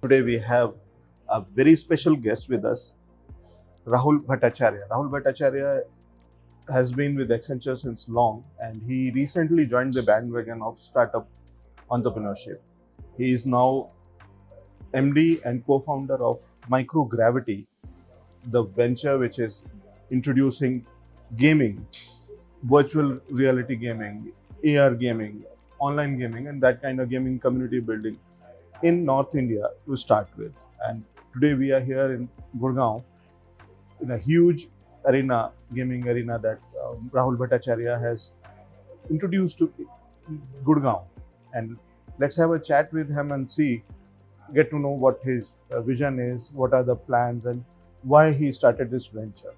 Today we have a very special guest with us, Rahul Bhattacharya. Rahul Bhattacharya has been with Accenture since long, and he recently joined the bandwagon of startup entrepreneurship. He is now MD and co-founder of Microgravity, the venture which is introducing gaming, virtual reality gaming, AR gaming, online gaming, and that kind of gaming community building in North India to start with. And today we are here in Gurugram in a huge arena, gaming arena that Rahul Bhattacharya has introduced to Gurugram. And let's have a chat with him and get to know what his vision is, what are the plans, and why he started this venture.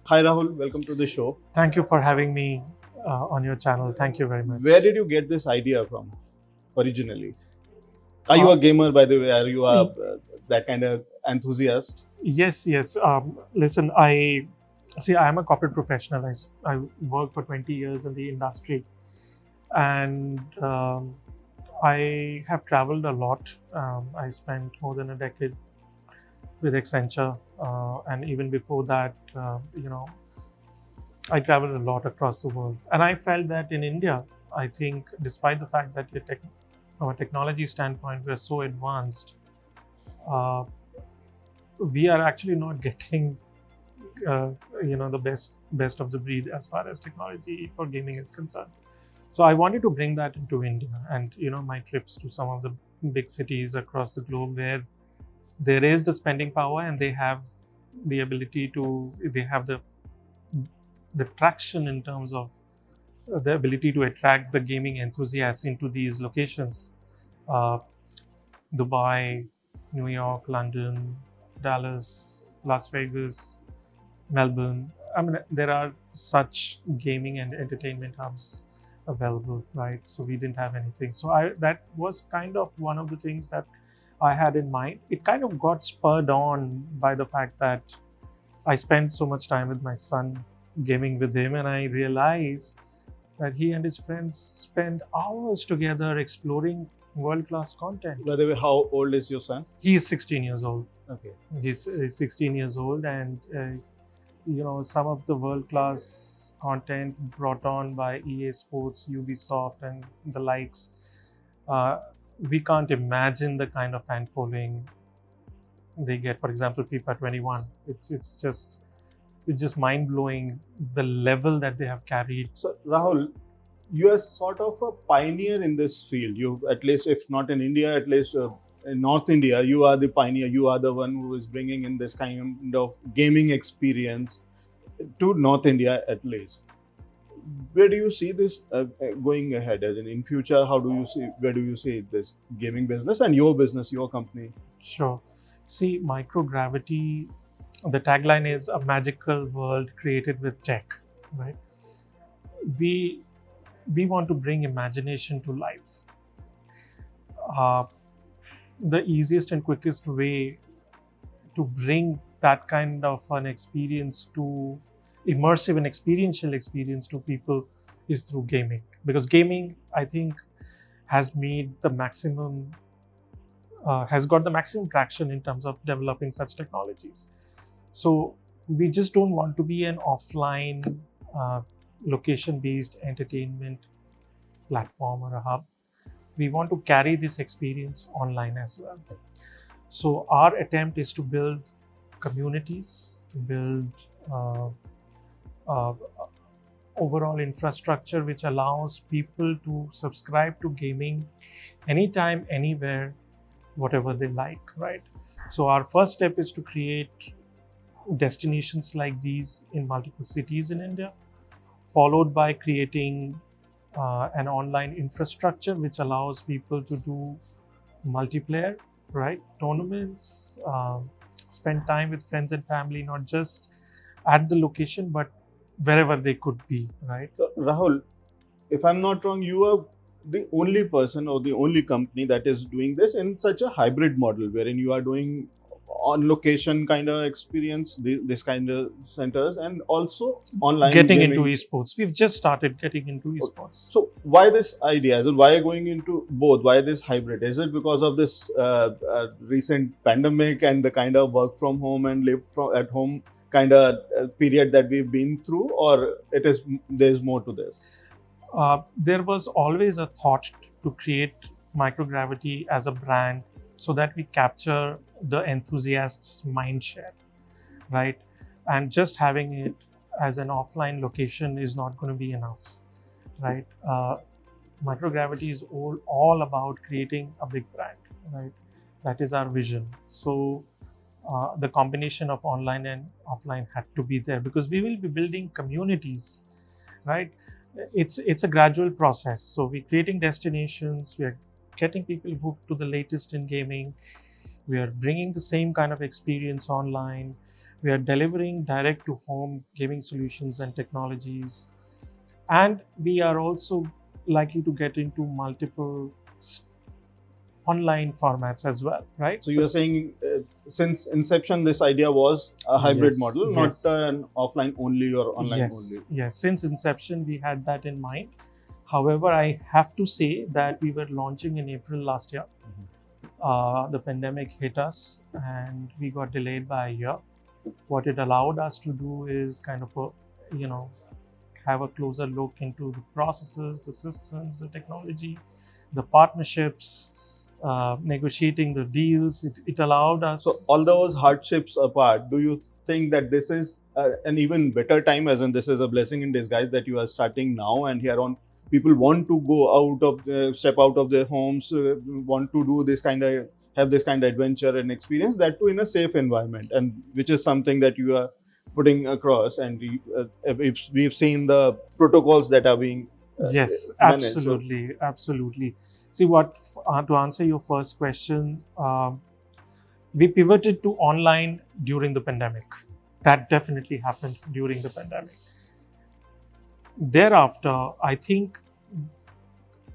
Hi Rahul, welcome to the show. Thank you for having me on your channel. Thank you very much. Where did you get this idea from originally? Are you a gamer, by the way? Are you that kind of enthusiast? Yes. Listen, I am a corporate professional. I worked for 20 years in the industry, and I have traveled a lot. I spent more than a decade with Accenture, and even before that, I traveled a lot across the world. And I felt that in India, I think, despite the fact that from a technology standpoint, we're so advanced, we are actually not getting, the best of the breed as far as technology for gaming is concerned. So I wanted to bring that into India, and my trips to some of the big cities across the globe where there is the spending power and they have the ability to, they have the traction in terms of the ability to attract the gaming enthusiasts into these locations. Dubai, New York, London, Dallas, Las Vegas, Melbourne. I mean, there are such gaming and entertainment hubs available, right? So we didn't have anything. So that was kind of one of the things that I had in mind. It kind of got spurred on by the fact that I spent so much time with my son gaming with him, and I realized that he and his friends spend hours together exploring world-class content. By the way, how old is your son? He is 16 years old. Okay. He's 16 years old, and some of the world-class content brought on by EA Sports, Ubisoft, and the likes. We can't imagine the kind of fan following they get. For example, FIFA 21. It's just mind-blowing the level that they have carried. So Rahul, you are sort of a pioneer in this field. You, at least if not in India, at least in North India, you are the pioneer. You are the one who is bringing in this kind of gaming experience to North India, at least. Where do you see this going ahead? As in future, where do you see this gaming business and your business, your company? Sure. See, Microgravity, the tagline is a magical world created with tech, right? We want to bring imagination to life. The easiest and quickest way to bring that kind of an experience to immersive and experiential experience to people is through gaming, because gaming, I think, has made the maximum has got the maximum traction in terms of developing such technologies. So we just don't want to be an offline location-based entertainment platform or a hub. We want to carry this experience online as well. So our attempt is to build communities, to build overall infrastructure which allows people to subscribe to gaming anytime, anywhere, whatever they like, right? So our first step is to create destinations like these in multiple cities in India, followed by creating an online infrastructure which allows people to do multiplayer, right? Tournaments, spend time with friends and family, not just at the location, but wherever they could be, right? So, Rahul, if I'm not wrong, you are the only person or the only company that is doing this in such a hybrid model, wherein you are doing on location kind of experience, this kind of centers, and also online Getting into gaming. esports. We've just started getting into Okay. esports. So why this idea? So why going into both? Why this hybrid? Is it because of this recent pandemic and the kind of work from home and live from at home kind of period that we've been through, or there's more to this? There was always a thought to create Microgravity as a brand so that we capture the enthusiasts' mind share, right? And just having it as an offline location is not going to be enough, right? Microgravity is all about creating a big brand, right? That is our vision. So the combination of online and offline had to be there because we will be building communities, right? It's a gradual process. So we're creating destinations, we are getting people hooked to the latest in gaming, we are bringing the same kind of experience online, we are delivering direct to home gaming solutions and technologies, and we are also likely to get into multiple online formats as well, right? So you're saying since inception, this idea was a hybrid Yes, model, yes. not an offline only or online Yes, only. yes. Since inception, we had that in mind. However, I have to say that we were launching in April last year. The pandemic hit us and we got delayed by a year. What it allowed us to do is kind of, have a closer look into the processes, the systems, the technology, the partnerships, negotiating the deals. It allowed us. So all those hardships apart, do you think that this is an even better time, as in this is a blessing in disguise that you are starting now, and here on people want to go out of step out of their homes, want to do this kind of have this kind of adventure and experience, that too in a safe environment, and which is something that you are putting across, and we've seen the protocols that are being Yes, managed. So absolutely, absolutely. See, what to answer your first question, we pivoted to online during the pandemic. That definitely happened during the pandemic. Thereafter, I think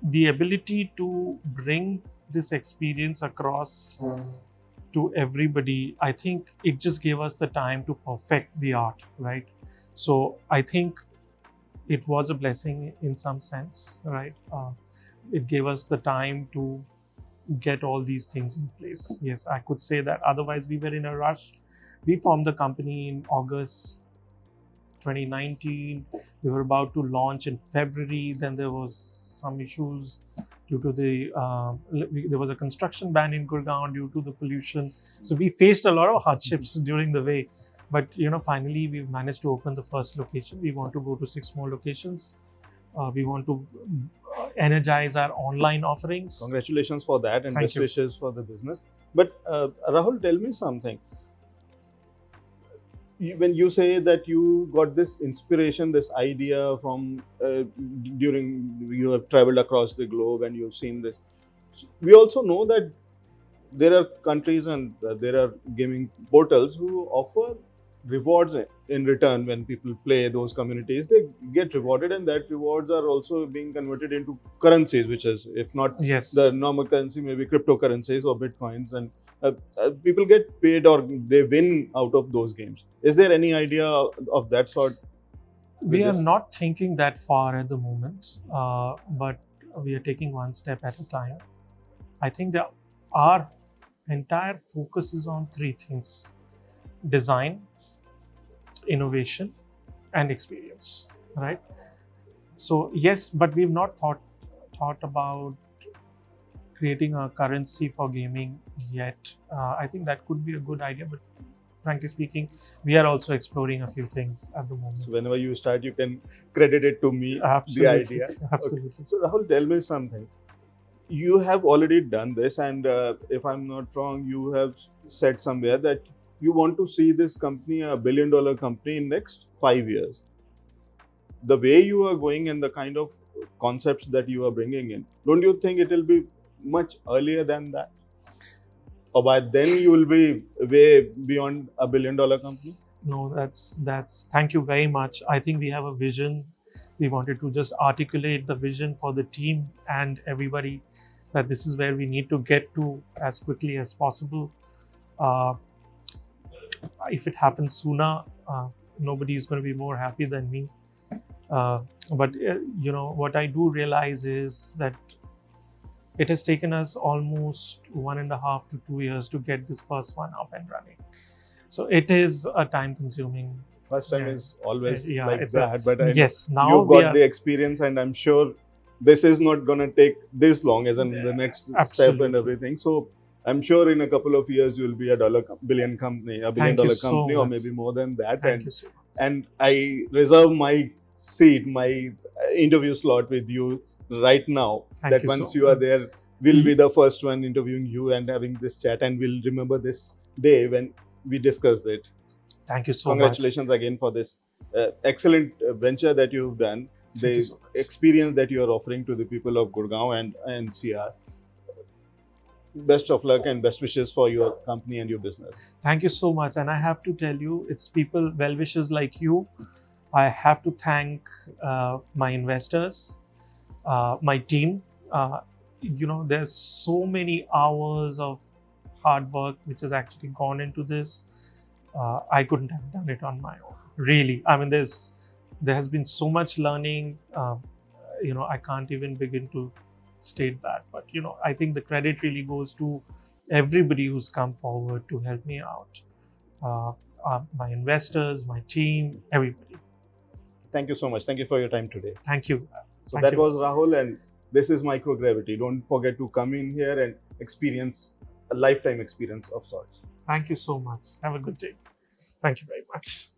the ability to bring this experience across to everybody, I think it just gave us the time to perfect the art, right? So I think it was a blessing in some sense, right? It gave us the time to get all these things in place. Yes, I could say that. Otherwise, we were in a rush. We formed the company in August 2019. We were about to launch in February. Then there was some issues due to there was a construction ban in Gurugram due to the pollution. So we faced a lot of hardships during the way. But finally we've managed to open the first location. We want to go to 6 more locations. We want to energize our online offerings. congratulations for that, and Thank best you. wishes for the business. But Rahul, tell me something. When you say that you got this inspiration, this idea from during you have traveled across the globe and you've seen this, we also know that there are countries and there are gaming portals who offer rewards in return. When people play those communities, they get rewarded, and that rewards are also being converted into currencies, which is, if not Yes. the normal currency, maybe cryptocurrencies or bitcoins, and people get paid or they win out of those games. Is there any idea of that sort? We are this? not thinking that far at the moment, but we are taking one step at a time. I think that our entire focus is on 3 things: design, innovation, and experience, right? So yes, but we've not thought about creating a currency for gaming yet. I think that could be a good idea, but frankly speaking, we are also exploring a few things at the moment. So whenever you start, you can credit it to me. Absolutely, The idea. absolutely. Okay. So Rahul, tell me something. You have already done this, and if I'm not wrong, you have said somewhere that you want to see this company a billion-dollar company in next 5 years. The way you are going and the kind of concepts that you are bringing in, don't you think it will be much earlier than that? Or by then you will be way beyond a billion-dollar company? No, that's thank you very much. I think we have a vision. We wanted to just articulate the vision for the team and everybody that this is where we need to get to as quickly as possible. if it happens sooner, nobody is going to be more happy than me. But what I do realize is that it has taken us almost 1.5 to 2 years to get this first one up and running. So it is a time-consuming. First time Yeah. is always Yeah, like it's that, but yes. Now you've we got are the experience, and I'm sure this is not going to take this long as in the next step and Absolutely. everything. So I'm sure in a couple of years you'll be a billion company, a Thank you billion-dollar so company, or much. maybe more than that. Thank you so much. And I reserve my seat, my interview slot with you right now. Thank That you once so you are much. there, we'll be the first one interviewing you and having this chat, and we'll remember this day when we discussed it. Thank you so Congratulations again for this excellent venture that you've done, much. Thank the you so much. experience that you are offering to the people of Gurugram and NCR. Best of luck and best wishes for your company and your business. Thank you so much. And I have to tell you, it's people, well wishers like you. I have to thank my investors, my team. There's so many hours of hard work which has actually gone into this. I couldn't have done it on my own. Really, I mean, there has been so much learning. I can't even begin to state that. But I think the credit really goes to everybody who's come forward to help me out. My investors, my team, everybody. Thank you so much. Thank you for your time today. Thank you. So Thank that you. was Rahul, and this is Microgravity. Don't forget to come in here and experience a lifetime experience of sorts. Thank you so much. Have a good day. Thank you very much.